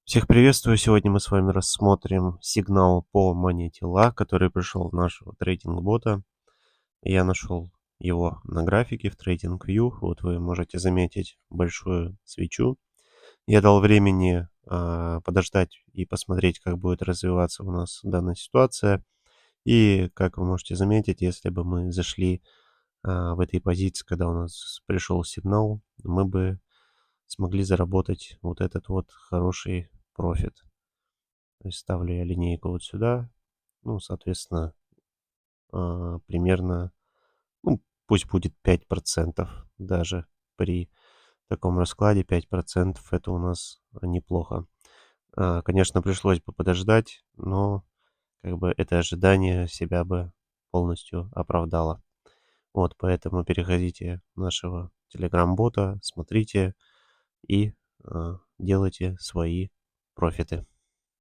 Всех приветствую! Сегодня мы с вами рассмотрим сигнал по монете LA, который пришел в нашего трейдинг-бота. Я нашел его на графике в TradingView. Вот вы можете заметить большую свечу. Я дал времени подождать и посмотреть, как будет развиваться у нас данная ситуация. И как вы можете заметить, если бы мы зашли в этой позиции, когда у нас пришел сигнал, мы бы смогли заработать вот этот вот хороший профит. То есть ставлю я линейку вот сюда. Ну, соответственно, примерно, ну, пусть будет 5% даже при таком раскладе. 5% это у нас неплохо. Конечно, пришлось бы подождать, но как бы это ожидание себя бы полностью оправдало. Вот, поэтому переходите в нашего телеграм-бота, смотрите и делайте свои профиты.